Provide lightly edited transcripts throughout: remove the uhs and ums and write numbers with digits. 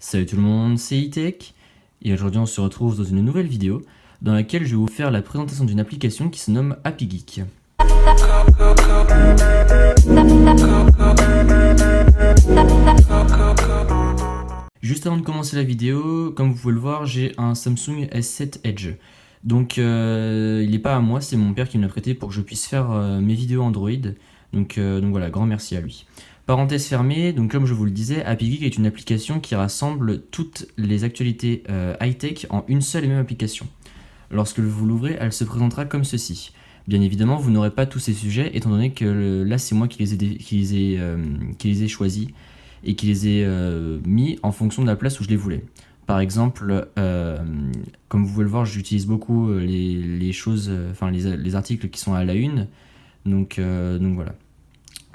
Salut tout le monde, c'est E-Tech et aujourd'hui on se retrouve dans une nouvelle vidéo dans laquelle je vais vous faire la présentation d'une application qui se nomme HappyGeek. Juste avant de commencer la vidéo, comme vous pouvez le voir, j'ai un Samsung S7 Edge. Donc il n'est pas à moi, c'est mon père qui me l'a prêté pour que je puisse faire mes vidéos Android. Donc voilà, grand merci à lui. Parenthèse fermée, donc comme je vous le disais, HappyGeek est une application qui rassemble toutes les actualités high-tech en une seule et même application. Lorsque vous l'ouvrez, elle se présentera comme ceci. Bien évidemment, vous n'aurez pas tous ces sujets, étant donné que là, c'est moi qui les ai choisis et qui les ai mis en fonction de la place où je les voulais. Par exemple, comme vous pouvez le voir, j'utilise beaucoup les choses, les articles qui sont à la une. Donc voilà.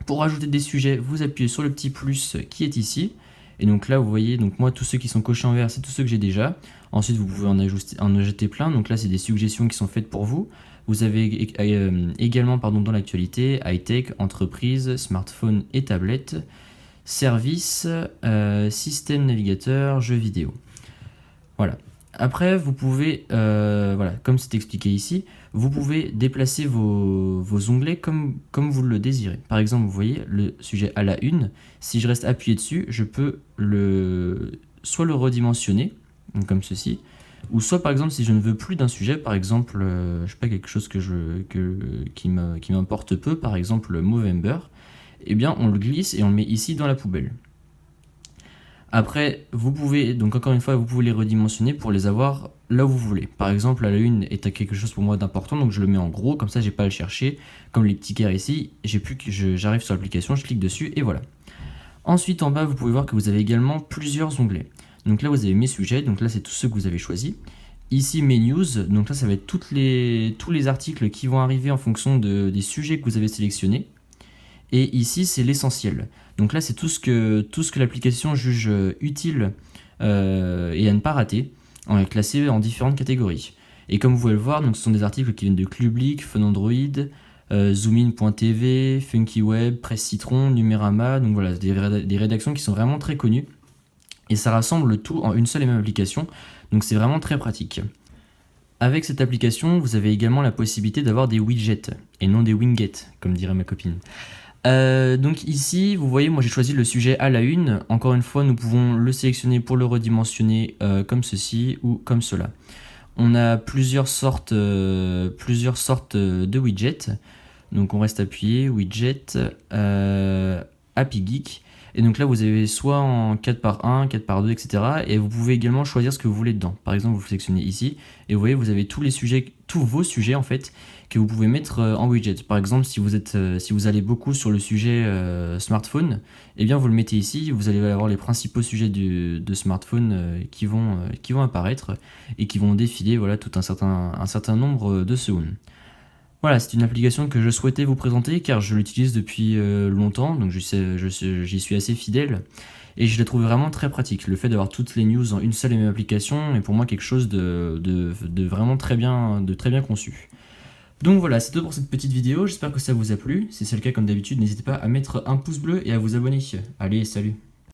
Pour rajouter des sujets, vous appuyez sur le petit plus qui est ici. Et donc là, vous voyez, donc moi, tous ceux qui sont cochés en vert, c'est tous ceux que j'ai déjà. Ensuite, vous pouvez en ajouter plein. Donc là, c'est des suggestions qui sont faites pour vous. Vous avez également dans l'actualité, high-tech, entreprise, smartphone et tablette, service, système navigateur, jeux vidéo. Voilà. Après, vous pouvez, comme c'est expliqué ici, vous pouvez déplacer vos onglets comme vous le désirez. Par exemple, vous voyez le sujet à la une. Si je reste appuyé dessus, je peux soit le redimensionner, comme ceci, ou soit par exemple si je ne veux plus d'un sujet, par exemple, je sais pas, quelque chose qui m'importe peu, par exemple Movember, eh bien on le glisse et on le met ici dans la poubelle. Après, vous pouvez, donc encore une fois, vous pouvez les redimensionner pour les avoir là où vous voulez. Par exemple, à la une est quelque chose pour moi d'important, donc je le mets en gros, comme ça j'ai pas à le chercher. Comme les petits cœurs ici, j'arrive sur l'application, je clique dessus et voilà. Ensuite, en bas, vous pouvez voir que vous avez également plusieurs onglets. Donc là, vous avez mes sujets, donc là c'est tous ceux que vous avez choisis. Ici, mes news, donc là ça va être tous les articles qui vont arriver en fonction des sujets que vous avez sélectionnés. Et ici, c'est l'essentiel. Donc là, c'est tout ce que l'application juge utile et à ne pas rater, classé en différentes catégories. Et comme vous pouvez le voir, donc ce sont des articles qui viennent de Clublic, Fun Android, Zoomin.tv, FunkyWeb, Presse Citron, Numérama. Donc voilà, des rédactions qui sont vraiment très connues. Et ça rassemble le tout en une seule et même application. Donc c'est vraiment très pratique. Avec cette application, vous avez également la possibilité d'avoir des widgets et non des widgets, comme dirait ma copine. Donc ici, vous voyez, moi j'ai choisi le sujet à la une. Encore une fois, nous pouvons le sélectionner pour le redimensionner comme ceci ou comme cela. On a plusieurs sortes de widgets. Donc on reste appuyé, widget, HappyGeek. Et donc là, vous avez soit en 4x1, 4x2, etc. Et vous pouvez également choisir ce que vous voulez dedans. Par exemple, vous sélectionnez ici, et vous voyez, vous avez tous vos sujets en fait, que vous pouvez mettre en widget. Par exemple, si vous allez beaucoup sur le sujet smartphone, eh bien vous le mettez ici, vous allez avoir les principaux sujets de smartphone qui vont apparaître et qui vont défiler tout un certain nombre de secondes. Voilà, c'est une application que je souhaitais vous présenter car je l'utilise depuis longtemps, donc j'y suis assez fidèle et je la trouve vraiment très pratique. Le fait d'avoir toutes les news en une seule et même application est pour moi quelque chose de vraiment très bien conçu. Donc voilà, c'est tout pour cette petite vidéo, j'espère que ça vous a plu. Si c'est le cas, comme d'habitude, n'hésitez pas à mettre un pouce bleu et à vous abonner. Allez, salut!